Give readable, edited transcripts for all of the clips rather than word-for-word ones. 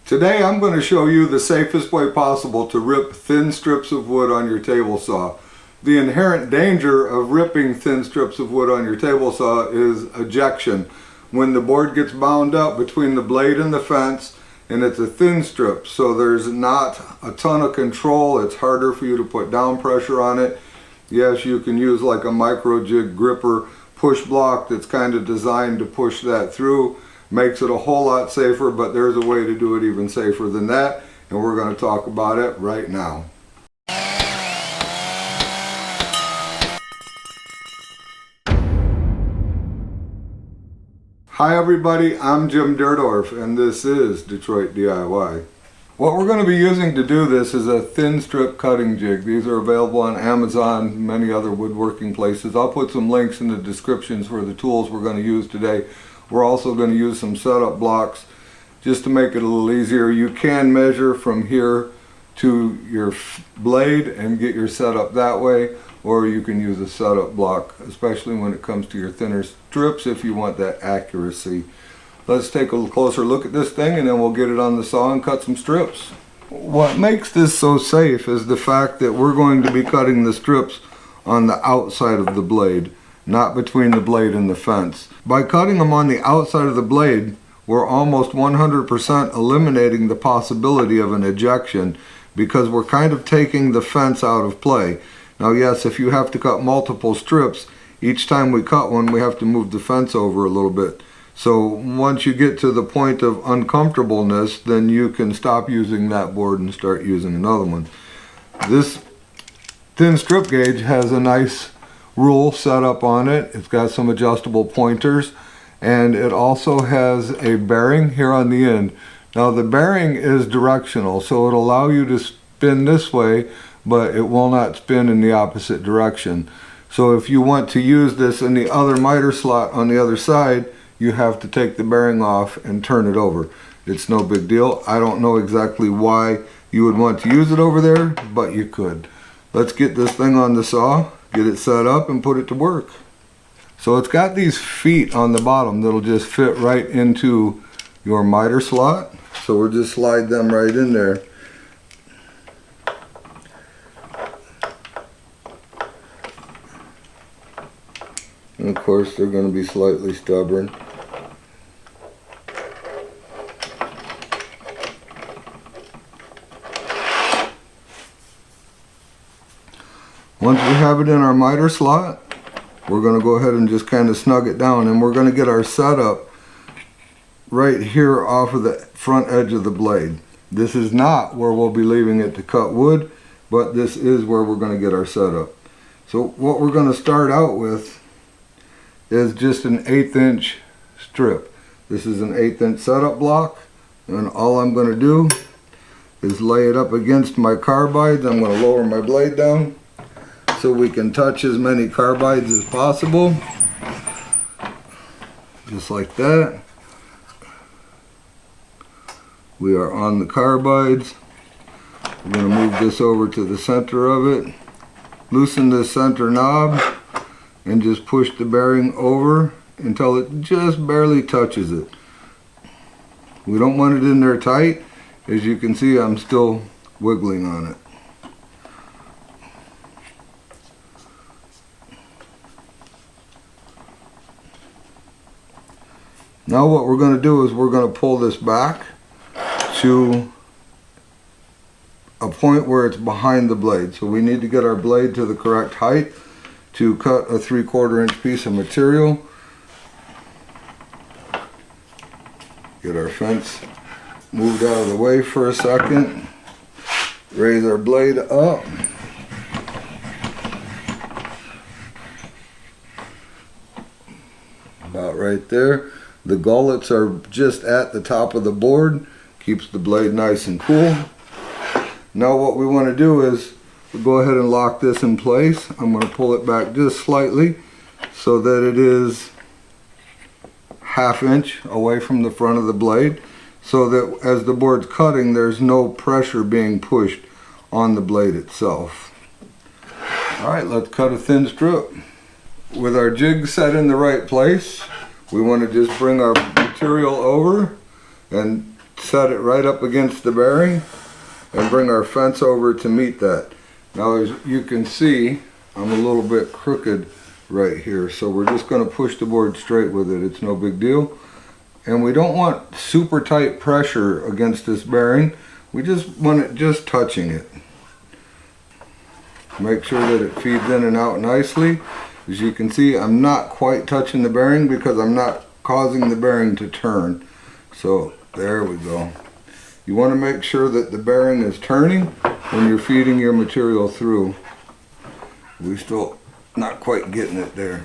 Today I'm going to show you the safest way possible to rip thin strips of wood on your table saw. The inherent danger of ripping thin strips of wood on your table saw is ejection. When the board gets bound up between the blade and the fence, and it's a thin strip, so there's not a ton of control, it's harder for you to put down pressure on it. Yes, you can use like a micro jig gripper push block that's kind of designed to push that through. Makes it a whole lot safer, but there's a way to do it even safer than that, and we're going to talk about it right now. Hi everybody, I'm Jim Dierdorf and this is Detroit DIY. What we're going to be using to do this is a thin strip cutting jig. These are available on Amazon, many other woodworking places. I'll put some links in the descriptions for the tools we're going to use today. We're also going to use some setup blocks just to make it a little easier. You can measure from here to your blade and get your setup that way, or you can use a setup block, especially when it comes to your thinner strips if you want that accuracy. Let's take a closer look at this thing and then we'll get it on the saw and cut some strips. What makes this so safe is the fact that we're going to be cutting the strips on the outside of the blade, not between the blade and the fence. By cutting them on the outside of the blade, we're almost 100% eliminating the possibility of an ejection because we're kind of taking the fence out of play. Now yes, if you have to cut multiple strips, each time we cut one we have to move the fence over a little bit. So once you get to the point of uncomfortableness, then you can stop using that board and start using another one. This thin strip gauge has a nice rule set up on it. It's got some adjustable pointers and it also has a bearing here on the end. Now the bearing is directional, so it'll allow you to spin this way, but it will not spin in the opposite direction. So if you want to use this in the other miter slot on the other side, you have to take the bearing off and turn it over. It's no big deal. I don't know exactly why you would want to use it over there, but you could. Let's get this thing on the saw, get it set up and put it to work. So it's got these feet on the bottom that'll just fit right into your miter slot. So we'll just slide them right in there. And of course they're going to be slightly stubborn. Once we have it in our miter slot, we're going to go ahead and just kind of snug it down, and we're going to get our setup right here off of the front edge of the blade. This is not where we'll be leaving it to cut wood, but this is where we're going to get our setup. So what we're going to start out with is just an 1/8 inch strip. This is an 1/8 inch setup block, and all I'm going to do is lay it up against my carbides. I'm going to lower my blade down so we can touch as many carbides as possible, just like that. We are on the carbides. We're going to move this over to the center of it, loosen the center knob, and just push the bearing over until it just barely touches it. We don't want it in there tight. As you can see, I'm still wiggling on it. Now what we're going to do is we're going to pull this back to a point where it's behind the blade. So we need to get our blade to the correct height to cut a 3/4 inch piece of material. Get our fence moved out of the way for a second. Raise our blade up. About right there. The gullets are just at the top of the board. Keeps the blade nice and cool. Now what we want to do is we'll go ahead and lock this in place. I'm going to pull it back just slightly so that it is 1/2 inch away from the front of the blade, so that as the board's cutting there's no pressure being pushed on the blade itself. Alright, let's cut a thin strip. With our jig set in the right place, we want to just bring our material over and set it right up against the bearing and bring our fence over to meet that. Now as you can see, I'm a little bit crooked right here, so we're just going to push the board straight with it. It's no big deal. And we don't want super tight pressure against this bearing. We just want it just touching it. Make sure that it feeds in and out nicely. As you can see, I'm not quite touching the bearing because I'm not causing the bearing to turn. So there we go. You want to make sure that the bearing is turning when you're feeding your material through. We're still not quite getting it there.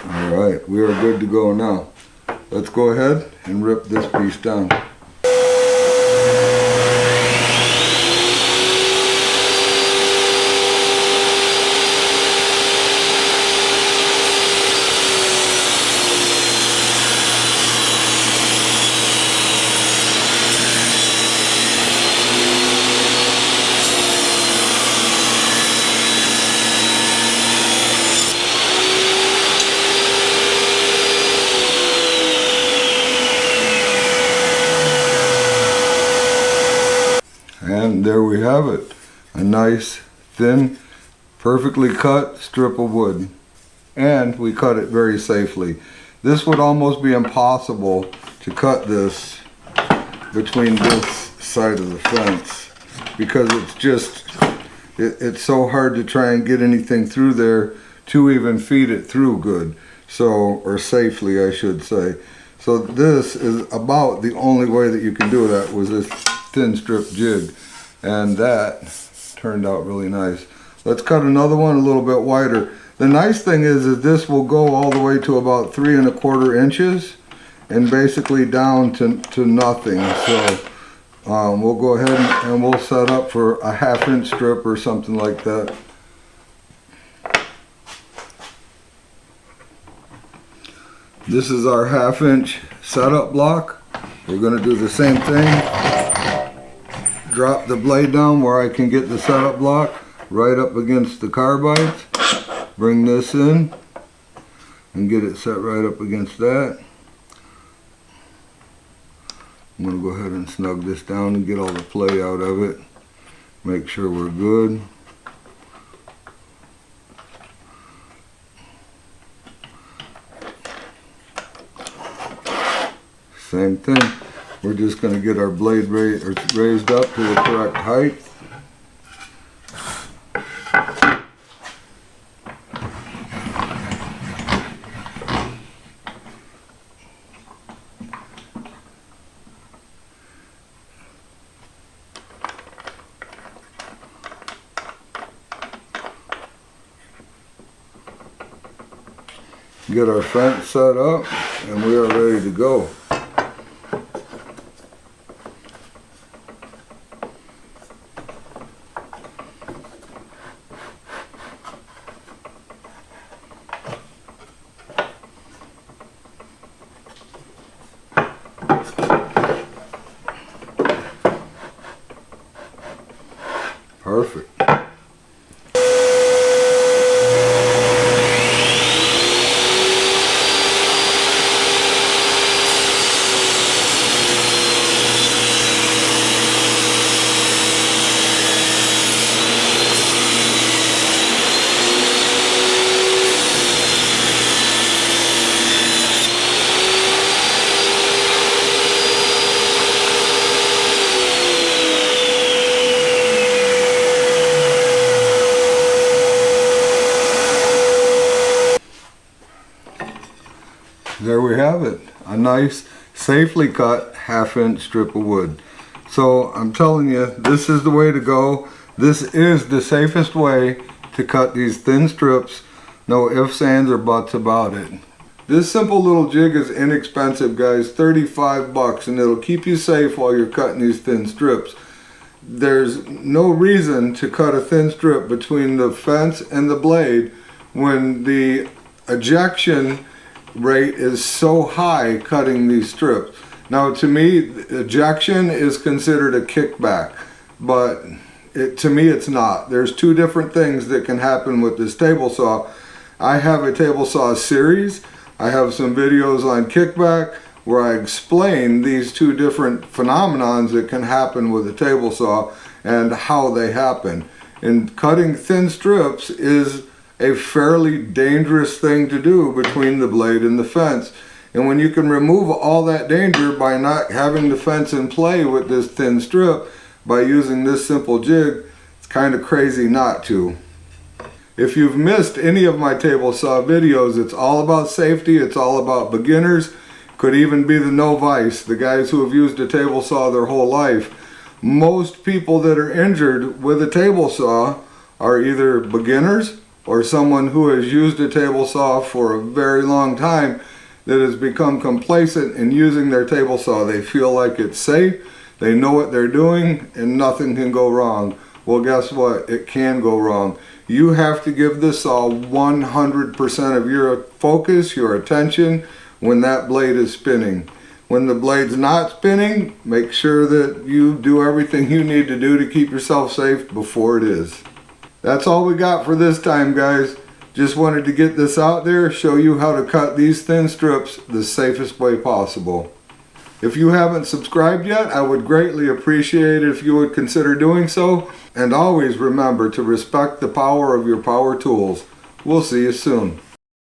Alright, we are good to go now. Let's go ahead and rip this piece down. And there we have it, a nice, thin, perfectly cut strip of wood. And we cut it very safely. This would almost be impossible to cut this between this side of the fence because it's just, it's so hard to try and get anything through there to even feed it through good. So, or safely I should say. So this is about the only way that you can do that was this thin strip jig, and that turned out really nice. Let's cut another one a little bit wider. The nice thing is that this will go all the way to about 3 1/4 inches and basically down to nothing. So we'll go ahead and we'll set up for a 1/2 inch strip or something like that. This is our 1/2 inch setup block. We're going to do the same thing. Drop the blade down where I can get the setup block right up against the carbides. Bring this in and get it set right up against that. I'm going to go ahead and snug this down and get all the play out of it. Make sure we're good. Same thing. We're just going to get our blade raised up to the correct height. Get our fence set up and we are ready to go. Perfect. There we have it, a nice safely cut 1/2 inch strip of wood. So I'm telling you, this is the way to go. This is the safest way to cut these thin strips. No ifs, ands, or buts about it. This simple little jig is inexpensive, guys, 35 bucks, and it'll keep you safe while you're cutting these thin strips. There's no reason to cut a thin strip between the fence and the blade when the ejection rate is so high cutting these strips. Now to me, ejection is considered a kickback, but To me, it's not. There's two different things that can happen with this table saw. I have a table saw series. I have some videos on Kickback where I explain these two different phenomenons that can happen with a table saw and how they happen. And cutting thin strips is a fairly dangerous thing to do between the blade and the fence. And when you can remove all that danger by not having the fence in play with this thin strip, by using this simple jig, it's kind of crazy not to. If you've missed any of my table saw videos, it's all about safety, it's all about beginners, could even be the novice, the guys who have used a table saw their whole life. Most people that are injured with a table saw are either beginners or someone who has used a table saw for a very long time that has become complacent in using their table saw. They feel like it's safe, they know what they're doing, and nothing can go wrong. Well, guess what? It can go wrong. You have to give this saw 100% of your focus, your attention, when that blade is spinning. When the blade's not spinning, make sure that you do everything you need to do to keep yourself safe before it is. That's all we got for this time, guys. Just wanted to get this out there, show you how to cut these thin strips the safest way possible. If you haven't subscribed yet, I would greatly appreciate it if you would consider doing so. And always remember to respect the power of your power tools. We'll see you soon.